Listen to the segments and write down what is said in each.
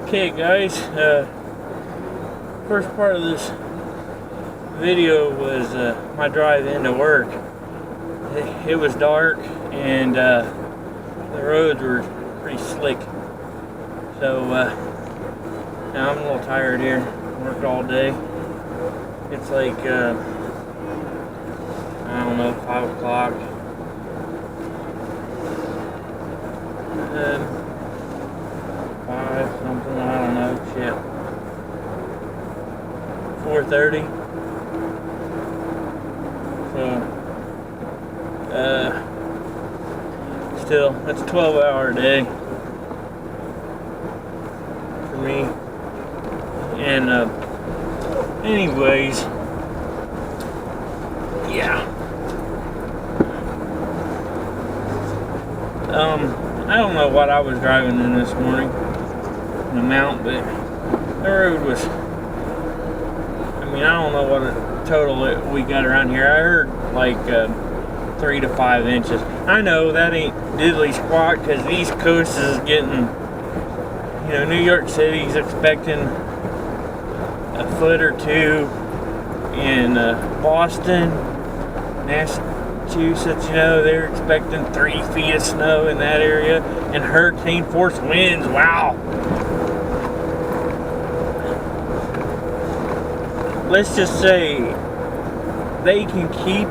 Okay guys, first part of this video was my drive into work. It was dark and the roads were pretty slick, so now I'm a little tired here. Worked all day. It's like I don't know, 5 o'clock. 5 something, I don't know, shit. 4:30. So, still, that's a 12-hour day for me. And, anyways, yeah. I don't know what I was driving in this morning, the amount, but the road was, I mean, I don't know what a total we got around here. I heard like 3 to 5 inches. I know that ain't diddly squat because the East Coast is getting, you know, New York City's expecting a foot or 2 in Boston, Massachusetts, you know, they're expecting 3 feet of snow in that area, and hurricane force winds. Wow. Let's just say they can keep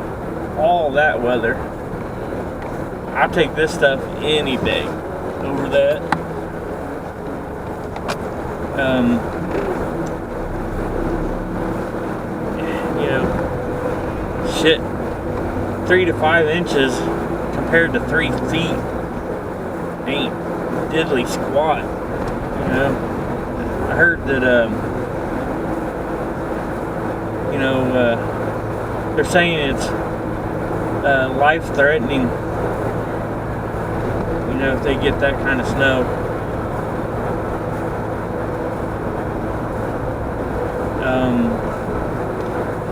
all that weather. I'll take this stuff any day over that. You know, shit. 3 to 5 inches compared to 3 feet ain't diddly squat. You know, I heard that you know, they're saying it's life-threatening. You know, if they get that kind of snow.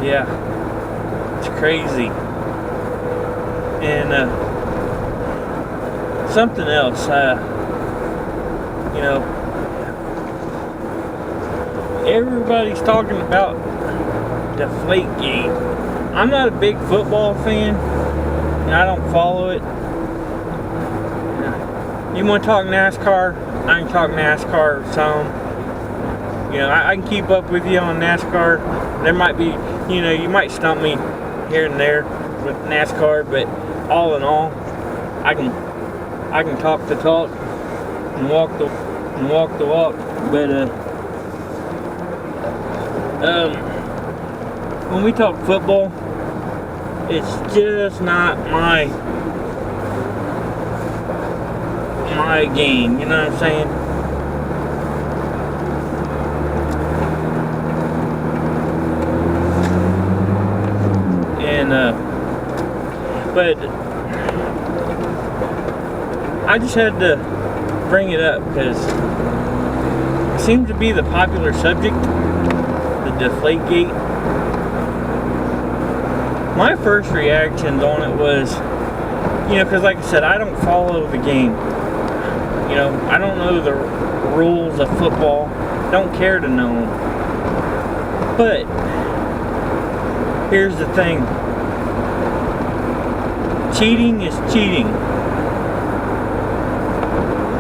Yeah, it's crazy. And something else, you know, everybody's talking about Deflate game. I'm not a big football fan, and I don't follow it. You want to talk NASCAR? I can talk NASCAR some. You know, I can keep up with you on NASCAR. There might be, you know, you might stump me here and there with NASCAR, but all in all, I can talk the talk and walk the walk. But when we talk football, it's just not my game. You know what I'm saying? And but I just had to bring it up because it seems to be the popular subject, the Deflate gate. My first reactions on it was, you know, because like I said, I don't follow the game. You know, I don't know the rules of football. Don't care to know them. But here's the thing. Cheating is cheating.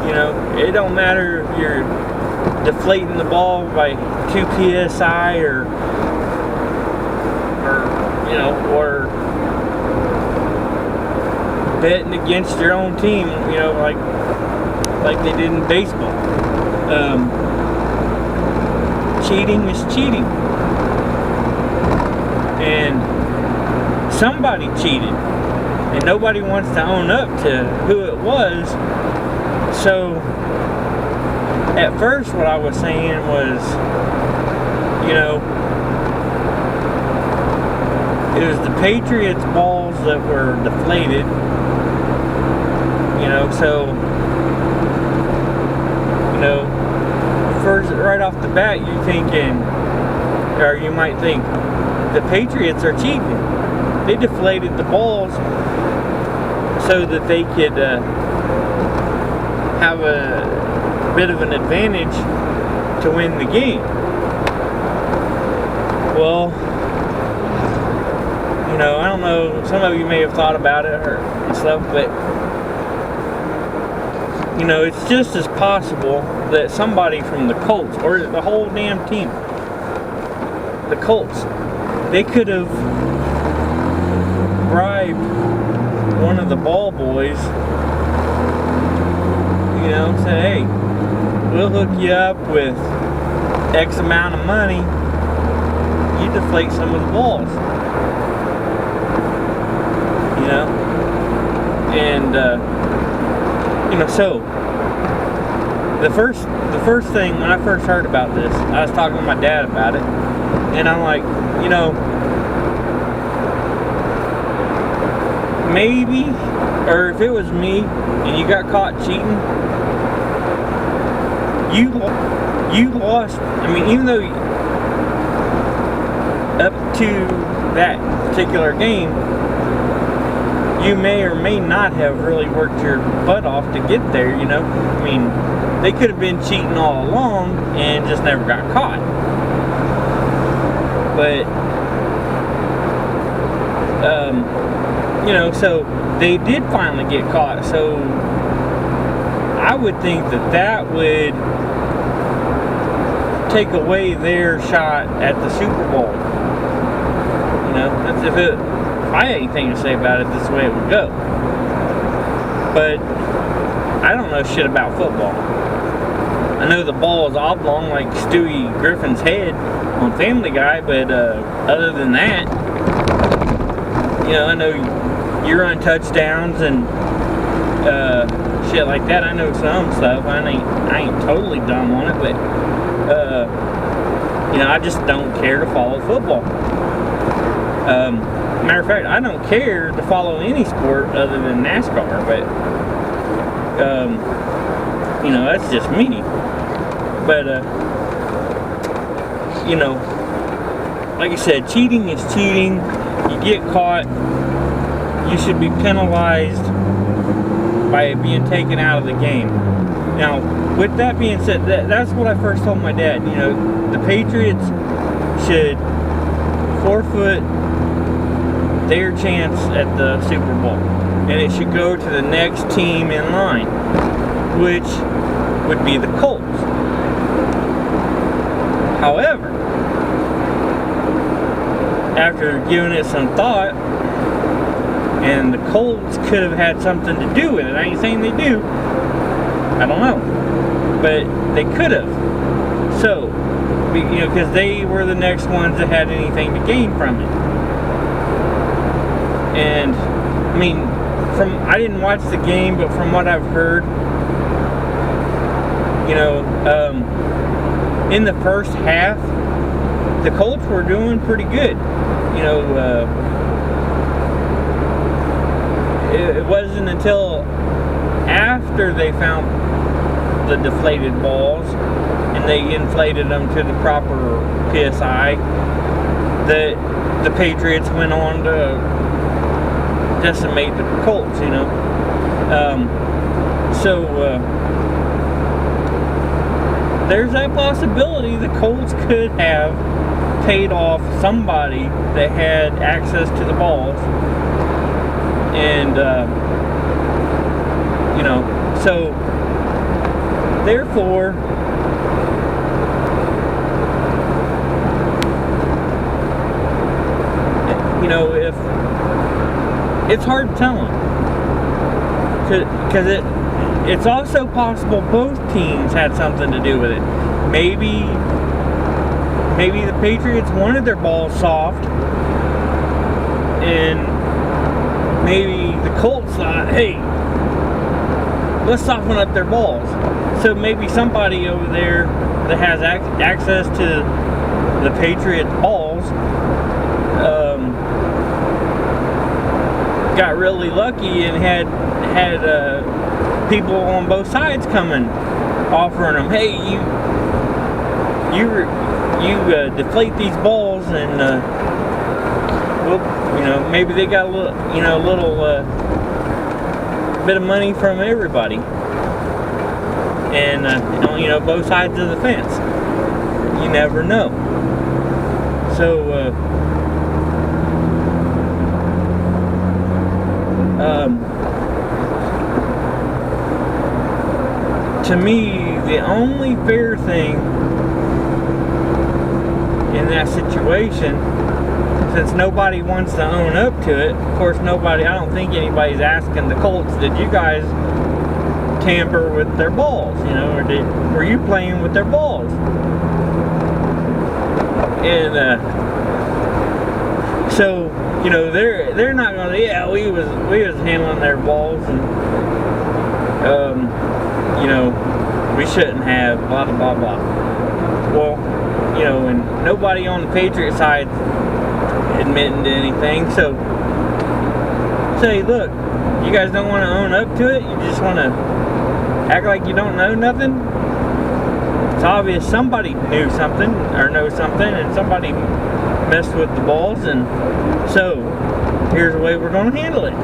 You know, it don't matter if you're deflating the ball by 2 psi or you know, or betting against your own team, you know, like they did in baseball. Cheating is cheating. And somebody cheated. And nobody wants to own up to who it was. So, at first what I was saying was, you know, it was the Patriots' balls that were deflated. You know, so, you know, first, right off the bat, you're thinking, or you might think, the Patriots are cheating. They deflated the balls so that they could have a bit of an advantage to win the game. Well, you know, I don't know, some of you may have thought about it and stuff, but you know, it's just as possible that somebody from the Colts, or the whole damn team, the Colts, they could have bribed one of the ball boys, you know, say, hey, we'll hook you up with X amount of money, you deflate some of the balls, you know, and you know, so the first thing when I first heard about this, I was talking to my dad about it, and I'm like, you know, maybe, or if it was me and you got caught cheating, you lost. I mean, even though up to that particular game, you may or may not have really worked your butt off to get there, you know. I mean, they could have been cheating all along and just never got caught. But, you know, so they did finally get caught. So I would think that that would take away their shot at the Super Bowl. You know, that's if I had anything to say about it, this is the way it would go. But I don't know shit about football. I know the ball is oblong like Stewie Griffin's head on Family Guy, but other than that, you know, I know you run touchdowns and shit like that. I know some stuff. I ain't totally dumb on it, but you know, I just don't care to follow football. Matter of fact, I don't care to follow any sport other than NASCAR, but you know, that's just me. But you know, like I said, cheating is cheating. You get caught, you should be penalized by being taken out of the game. Now, with that being said, that's what I first told my dad. You know, the Patriots should forfeit their chance at the Super Bowl, and it should go to the next team in line, which would be the Colts. However, after giving it some thought, and the Colts could have had something to do with it. I ain't saying they do. I don't know, but they could have. So, you know, because they were the next ones that had anything to gain from it. And I mean, I didn't watch the game, but from what I've heard, you know, in the first half, the Colts were doing pretty good. You know, it wasn't until after they found the deflated balls and they inflated them to the proper PSI that the Patriots went on to decimate the Colts, you know. There's that possibility the Colts could have paid off somebody that had access to the balls, and you know, so therefore, you know, if it's hard to tell them, because it's also possible both teams had something to do with it. Maybe the Patriots wanted their balls soft, and maybe the Colts thought, hey, let's soften up their balls. So maybe somebody over there that has access to the Patriots balls got really lucky and had people on both sides coming, offering them, hey, you deflate these balls, and well, you know, maybe they got a little bit of money from everybody, and you know, both sides of the fence. you never know. So, to me, the only fair thing in that situation, since nobody wants to own up to it, of course I don't think anybody's asking the Colts, did you guys tamper with their balls, you know, or were you playing with their balls? And so, you know, they're not gonna, yeah, we was handling their balls, and you know, we shouldn't have, blah blah blah. Well, you know, and nobody on the Patriot side admitting to anything, so say, look, you guys don't want to own up to it, you just want to act like you don't know nothing. It's obvious somebody knew something or knows something, and somebody messed with the balls, and so here's the way we're going to handle it.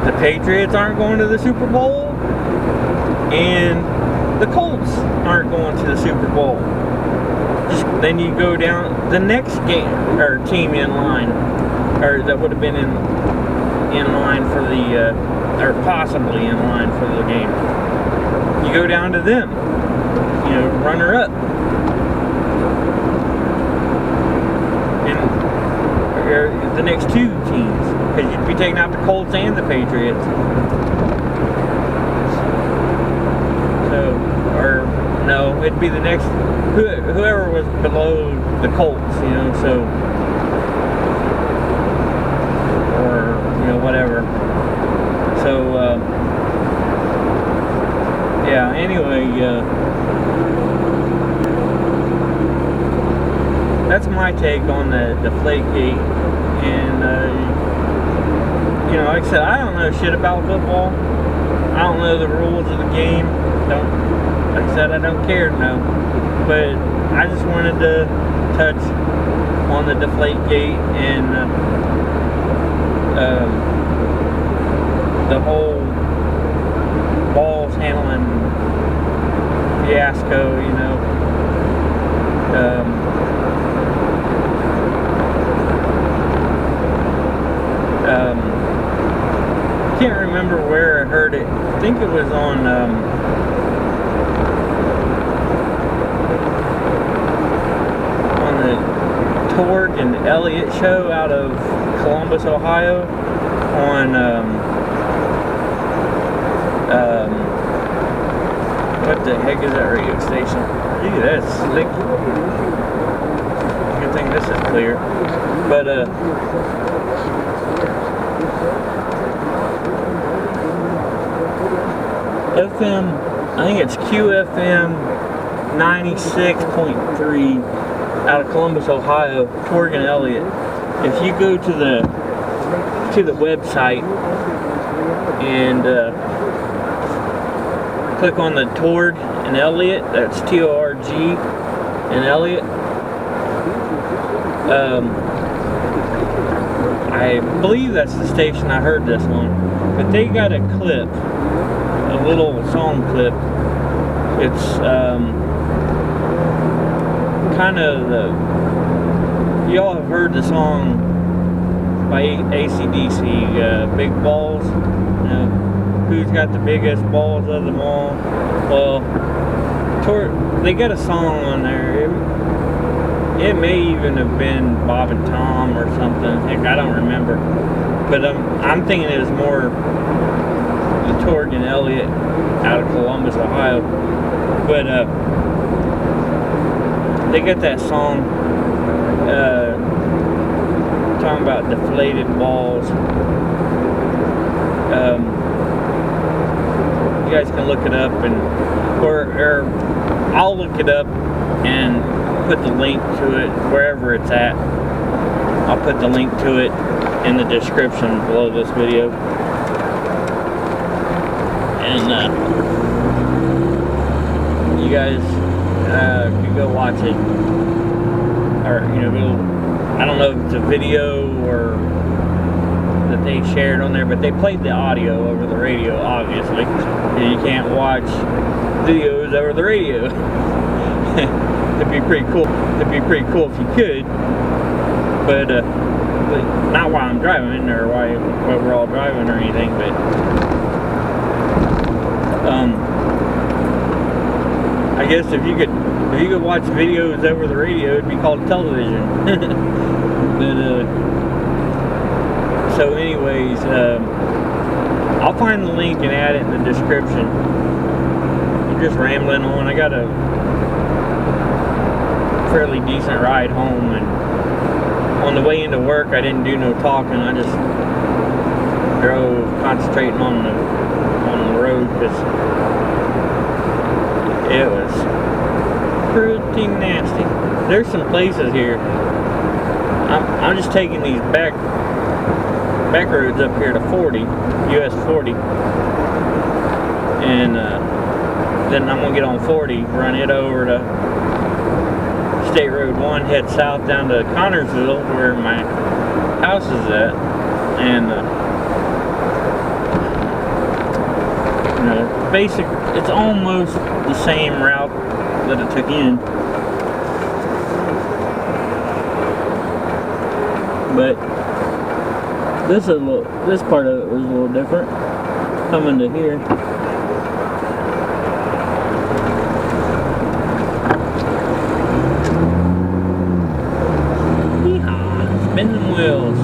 The Patriots aren't going to the Super Bowl, and the Colts aren't going to the Super Bowl. Then you go down the next game or team in line, or that would have been in line for the or possibly in line for the game. You go down to them, you know, runner up, and the next two teams, because you'd be taking out the Colts and the Patriots. So, or no, it'd be the next whoever was below the Colts, you know, so, or you know, whatever. So yeah, anyway, that's my take on the Deflate gate. And you know, like I said, I don't know shit about football. I don't know the rules of the game. Like I said, I don't care to know. But I just wanted to touch on the Deflate gate and the whole balls handling fiasco, you know. Can't remember where I heard it. I think it was on the Torg and Elliott show out of Columbus, Ohio, on what the heck is that radio station? Gee, that's slick. Good thing this is clear. But FM, I think it's QFM 96.3 out of Columbus, Ohio, Torg and Elliott. If you go to the website and click on the Torg and Elliott, that's T-O-R-G and Elliott, I believe that's the station I heard this on, but they got a clip, a little song clip. It's kind of y'all have heard the song by AC/DC, Big Balls, you know, who's got the biggest balls of them all. Well, they got a song on there. It may even have been Bob and Tom or something. Heck, I don't remember. But I'm thinking it was more the Torg and Elliott out of Columbus, Ohio. But they got that song talking about deflated balls. You guys can look it up, and or I'll look it up and put the link to it wherever it's at. I'll put the link to it in the description below this video, and you guys can go watch it, or you know, go. I don't know if it's a video or that they shared on there, but they played the audio over the radio. Obviously, you can't watch videos over the radio. It'd be pretty cool. It'd be pretty cool if you could, but not while I'm driving or while we're all driving or anything. But I guess if you could watch videos over the radio, it'd be called television. But so anyways, I'll find the link and add it in the description. I'm just rambling on. I got a fairly decent ride home, and on the way into work I didn't do no talking. I just drove concentrating on the road because it was pretty nasty. There's some places here. I'm just taking these back roads up here to 40, US 40, and then I'm gonna get on 40, run it over to State Road 1, head south down to Connorsville where my house is at, and it's almost the same route that I took in, but this part of it was a little different coming to here. Yeehaw, spin them wheels.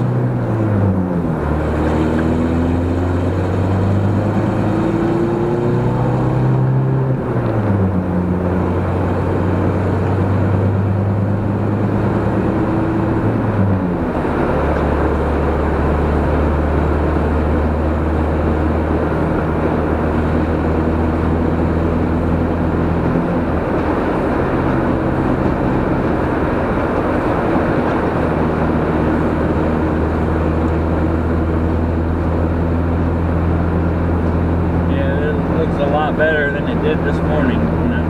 Better than it did this morning, you know.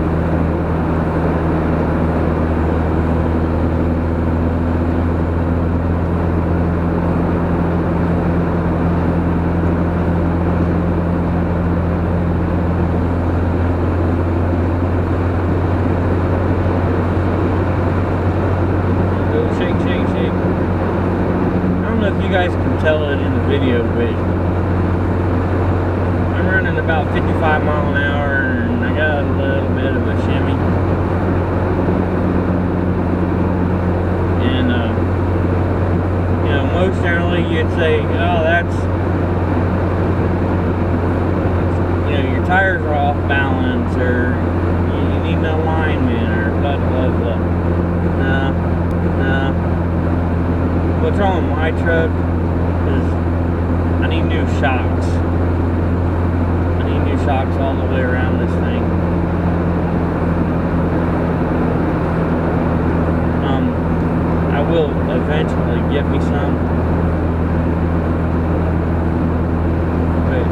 Go shake, shake, shake. I don't know if you guys can tell it in the video, but I'm running about 55 miles an hour, and I got a little bit of a shimmy. And you know, most generally you'd say, oh, that's, you know, your tires are off balance, or you need an alignment, or blah blah blah. No. What's wrong with my truck is I need new shocks. Shocks all the way around this thing. I will eventually get me some, but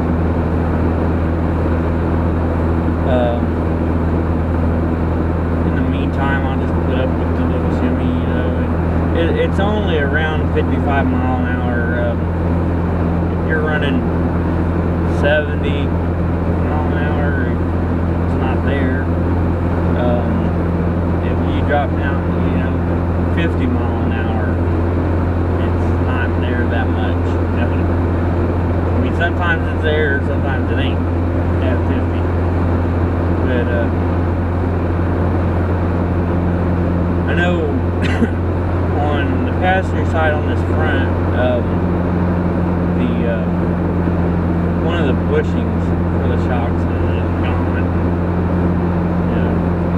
in the meantime I'll just put up with the little shimmy, you know. It's only around 55 mile an hour. If you're running 70 there. If you drop down, you know, 50 mile an hour, it's not there that much. I mean, sometimes it's there, sometimes it ain't at 50. But I know on the passenger side on this front, one of the bushings for the shocks is gone.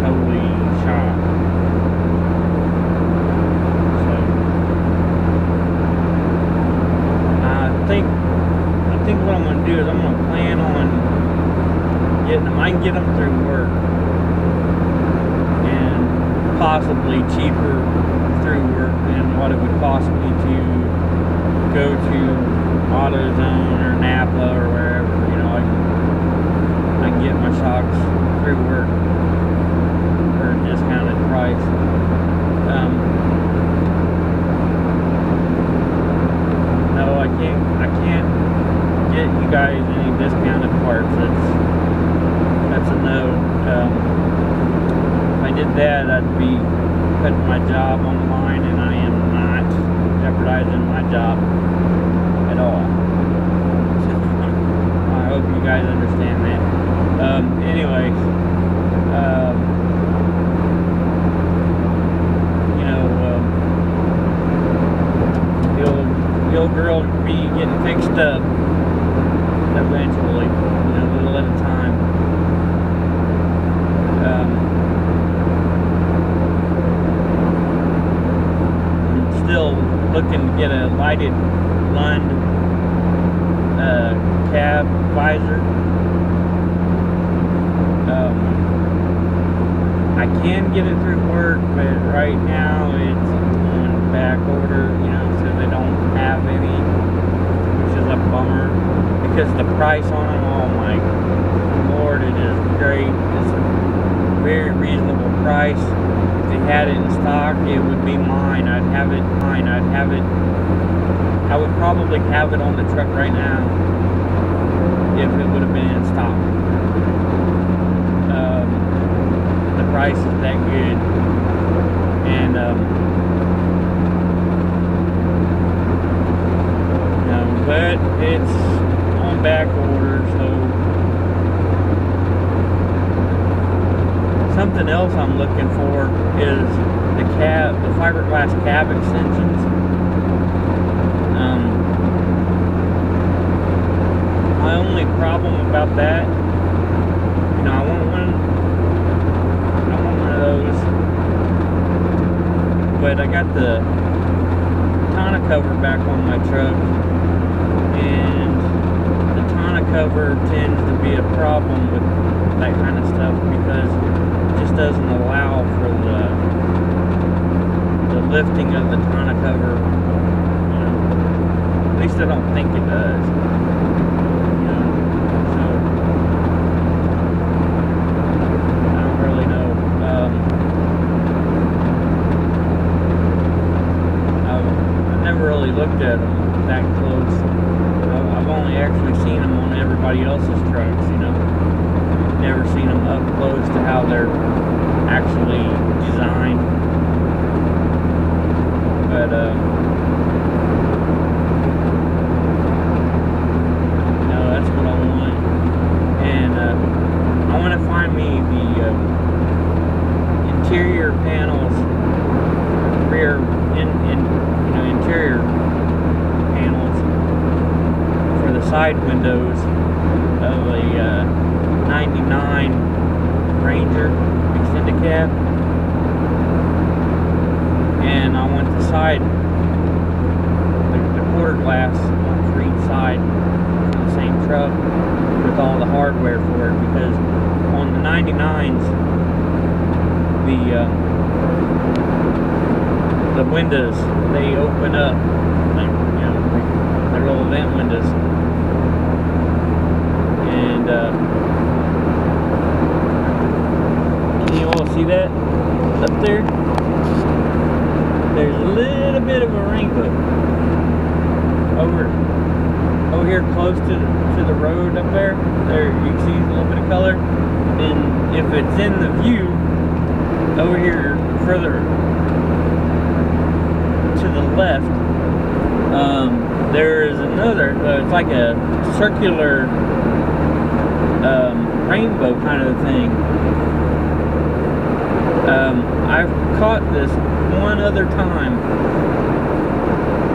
Totally shot. So I think what I'm gonna do is I'm gonna plan on getting them. I can get them through work, and possibly cheaper through work than what it would cost me to go to AutoZone or Napa or wherever. You know, I can get my shocks through work for a discounted price. No, I can't get you guys any discounted parts. That's a no. If I did that, I'd be putting my job on the line, and I am not jeopardizing my job at all. So, I hope you guys understand that. Anyways, you know, the old girl will be getting fixed up eventually, you know, a little at a time. I'm still looking to get a lighted Lund cab visor. I can get it through work, but right now it's on back order, you know, so they don't have any, which is a bummer, because the price on them, oh my lord, it is great. It's a very reasonable price. If they had it in stock, it would be mine. I'd have it. I would probably have it on the truck right now if it would have been in stock. The price is that good, and you know, but it's on back order. So something else I'm looking for is the fiberglass cab extensions. My only problem about that, you know, I want one of those, but I got the tonneau cover back on my truck, and the tonneau cover tends to be a problem with that kind of stuff because it just doesn't allow for the lifting of the tonneau cover. You know, at least I don't think it does. Looked at them that close. I've only actually seen them on everybody else's trucks, you know. Never seen them up close to how they're actually designed. But no, that's what I want. And I want to find me the interior panels, rear interior panels for the side windows of a 99 Ranger extended cab, and I want the side, the quarter glass for each side for the same truck with all the hardware for it, because on the 99s the windows, they open up, like, you know, they're little vent windows, and can you all see that up there? There's a little bit of a rainbow over here close to the road up there. There you can see a little bit of color, and if it's in the view over here further to the left, there is another, it's like a circular rainbow kind of thing. I've caught this one other time